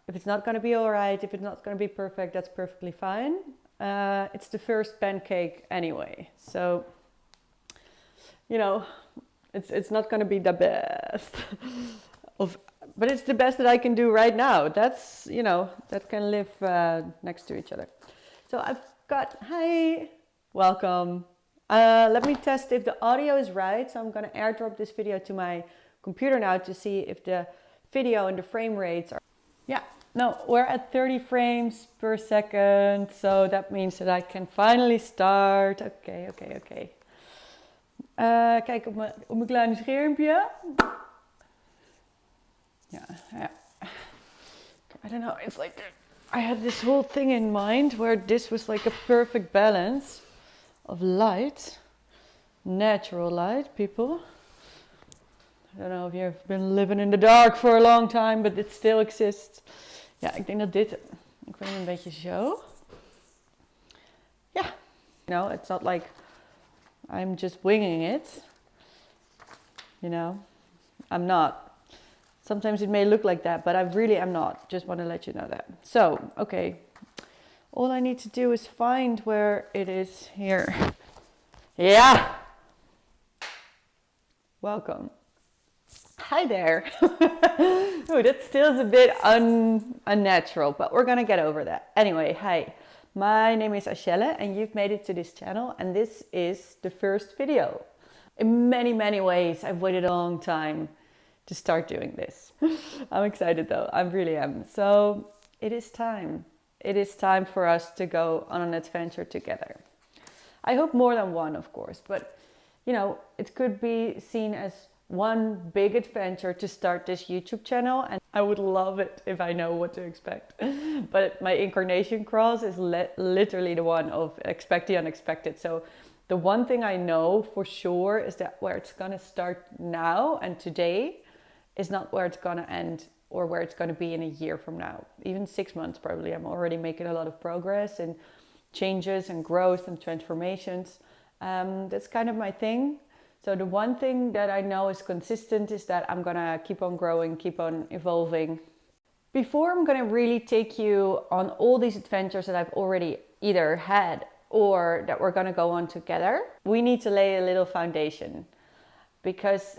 If it's not going to be all right, if it's not going to be perfect, that's perfectly fine. It's the first pancake anyway. So, you know, it's not going to be the best but it's the best that I can do right now. That's, you know, that can live next to each other. So I've got, hi, welcome. Let me test if the audio is right. So I'm going to airdrop this video to my computer now to see if the video and the frame rates are, yeah, no, we're at 30 frames per second. So that means that I can finally start. Okay. Kijk op mijn kleine schermpje. Yeah. I don't know, it's like I had this whole thing in mind where this was like a perfect balance of light, natural light, people. I don't know if you've been living in the dark for a long time, but it still exists. Ja, ik denk dat dit, ik vind het een beetje zo. Yeah. You know, it's not like I'm just winging it. You know, I'm not. Sometimes it may look like that, but I really am not. Just want to let you know that. So, okay. All I need to do is find where it is here. Yeah. Welcome. Hi there. Oh, that still is a bit unnatural, but we're going to get over that. Anyway, hi. My name is Achelle and you've made it to this channel, and this is the first video. In many, many ways, I've waited a long time to start doing this. I'm excited though, I really am. So it is time. It is time for us to go on an adventure together. I hope more than one, of course, but you know, it could be seen as one big adventure to start this YouTube channel, and I would love it if I know what to expect. But my incarnation cross is literally the one of expect the unexpected. So the one thing I know for sure is that where it's gonna start now and today is not where it's gonna end or where it's gonna be in a year from now. Even 6 months probably. I'm already making a lot of progress and changes and growth and transformations. That's kind of my thing. So the one thing that I know is consistent is that I'm gonna keep on growing, keep on evolving. Before I'm gonna really take you on all these adventures that I've already either had or that we're gonna go on together, we need to lay a little foundation. Because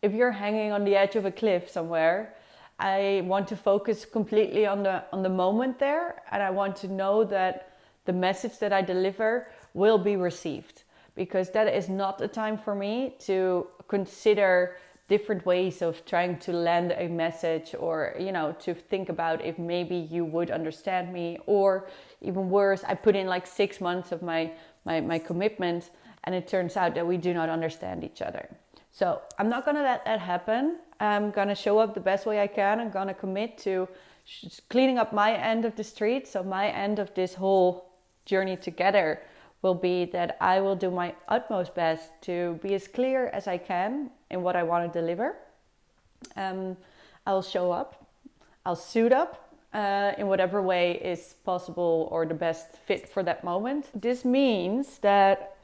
if you're hanging on the edge of a cliff somewhere, I want to focus completely on the moment there, and I want to know that the message that I deliver will be received, because that is not the time for me to consider different ways of trying to land a message, or you know, to think about if maybe you would understand me, or even worse, I put in like 6 months of my commitment and it turns out that we do not understand each other. So I'm not gonna let that happen. I'm gonna show up the best way I can. I'm gonna commit to cleaning up my end of the street. So my end of this whole journey together will be that I will do my utmost best to be as clear as I can in what I want to deliver. I'll show up. I'll suit up in whatever way is possible or the best fit for that moment. This means that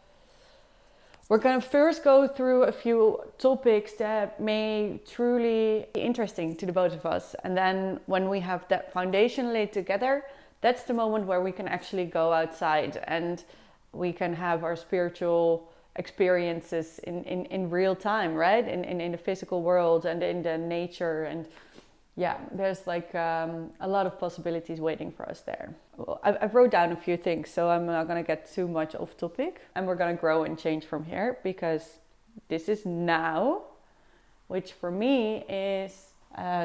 we're going to first go through a few topics that may truly be interesting to the both of us. And then when we have that foundation laid together, that's the moment where we can actually go outside and we can have our spiritual experiences in real time, right? In the physical world and in the nature. And yeah, there's like a lot of possibilities waiting for us there. Well, I've wrote down a few things, so I'm not going to get too much off topic. And we're going to grow and change from here, because this is now, which for me is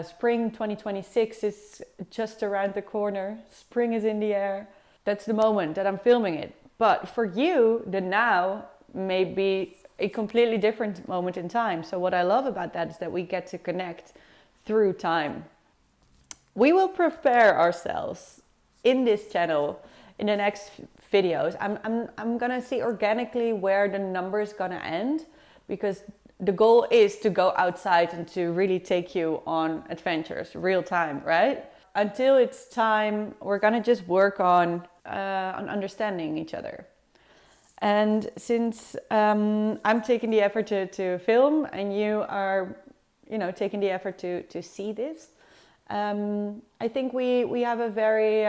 spring 2026 is just around the corner. Spring is in the air. That's the moment that I'm filming it. But for you, the now may be a completely different moment in time. So what I love about that is that we get to connect through time. We will prepare ourselves in this channel in the next videos. I'm gonna see organically where the number is gonna end, because the goal is to go outside and to really take you on adventures, real time, right? Until it's time, we're gonna just work on understanding each other. And since I'm taking the effort to film and you are, you know, taking the effort to see this, I think we have a very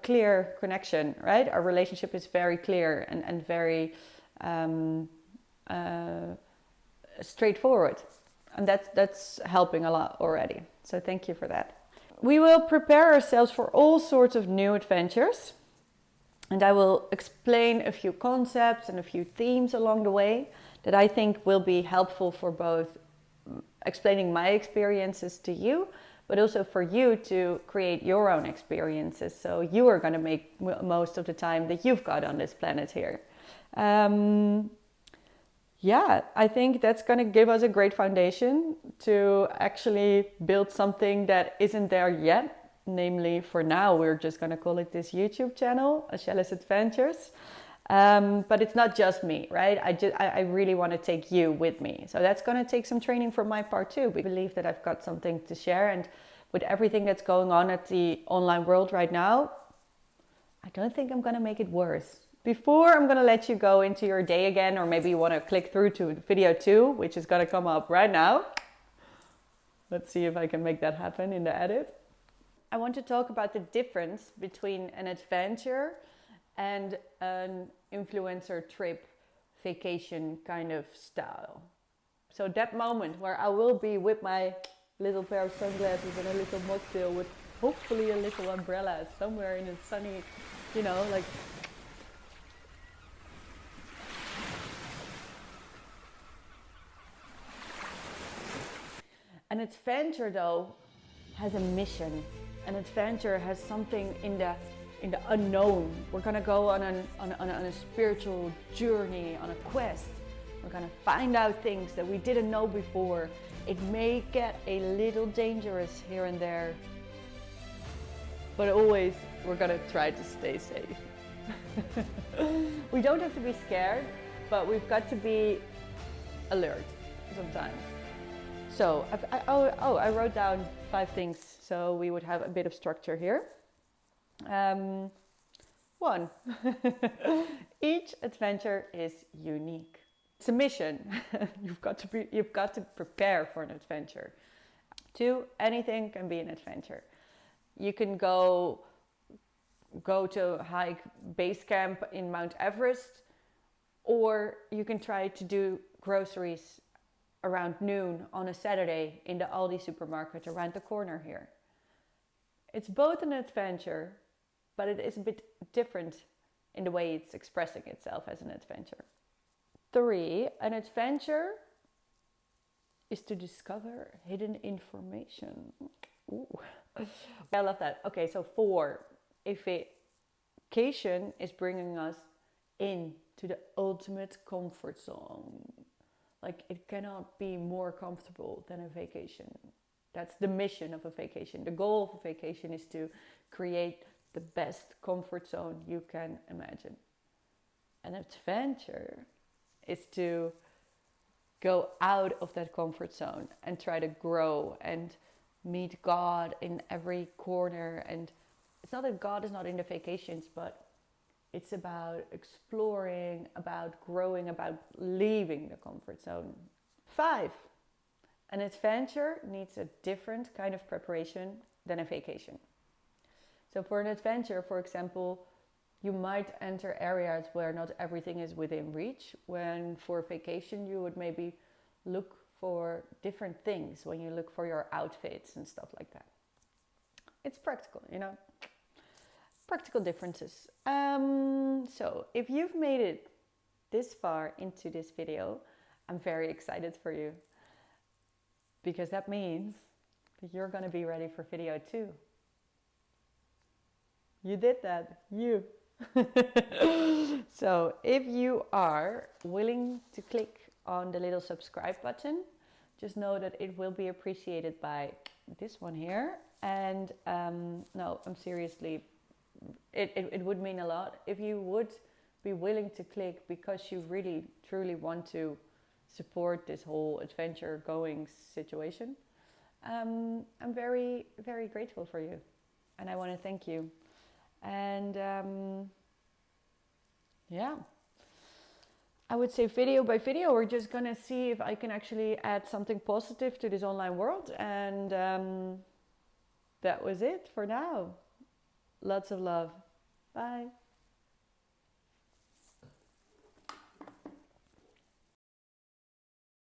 clear connection, right? Our relationship is very clear and very straightforward, and that's helping a lot already. So thank you for that. We will prepare ourselves for all sorts of new adventures, and I will explain a few concepts and a few themes along the way that I think will be helpful for both explaining my experiences to you, but also for you to create your own experiences. So you are going to make most of the time that you've got on this planet here. Yeah, I think that's going to give us a great foundation to actually build something that isn't there yet. Namely, for now, we're just going to call it this YouTube channel, Achelle's Adventures. But it's not just me, right? I really want to take you with me. So that's going to take some training from my part too. I believe that I've got something to share. And with everything that's going on at the online world right now, I don't think I'm going to make it worse. Before I'm going to let you go into your day again, or maybe you want to click through to video 2, which is going to come up right now. Let's see if I can make that happen in the edit. I want to talk about the difference between an adventure and an influencer trip vacation kind of style. So that moment where I will be with my little pair of sunglasses and a little mocktail with hopefully a little umbrella somewhere in a sunny, like... An adventure, though, has a mission. An adventure has something in the unknown. We're gonna go on a spiritual journey, on a quest. We're gonna find out things that we didn't know before. It may get a little dangerous here and there, but always we're gonna try to stay safe. We don't have to be scared, but we've got to be alert sometimes. So I wrote down 5 things so we would have a bit of structure here. 1, each adventure is unique. It's a mission. You've got to prepare for an adventure. 2, anything can be an adventure. You can go to hike base camp in Mount Everest, or you can try to do groceries around noon on a Saturday in the Aldi supermarket around the corner here. It's both an adventure, but it is a bit different in the way it's expressing itself as an adventure. 3, an adventure is to discover hidden information. Ooh. I love that. Okay, so 4, a vacation is bringing us into the ultimate comfort zone. Like, it cannot be more comfortable than a vacation. That's the mission of a vacation. The goal of a vacation is to create the best comfort zone you can imagine. An adventure is to go out of that comfort zone and try to grow and meet God in every corner. And it's not that God is not in the vacations, but it's about exploring, about growing, about leaving the comfort zone. 5, an adventure needs a different kind of preparation than a vacation. So for an adventure, for example, you might enter areas where not everything is within reach, when for vacation you would maybe look for different things when you look for your outfits and stuff like that. It's practical, practical differences. So if you've made it this far into this video, I'm very excited for you, because that means that you're going to be ready for video 2. You did that, you. So if you are willing to click on the little subscribe button, just know that it will be appreciated by this one here. And no, I'm seriously, it would mean a lot if you would be willing to click, because you really truly want to support this whole adventure going situation. I'm very, very grateful for you, and I want to thank you. And yeah, I would say video by video, we're just gonna see if I can actually add something positive to this online world. And that was it for now. Lots of love. Bye.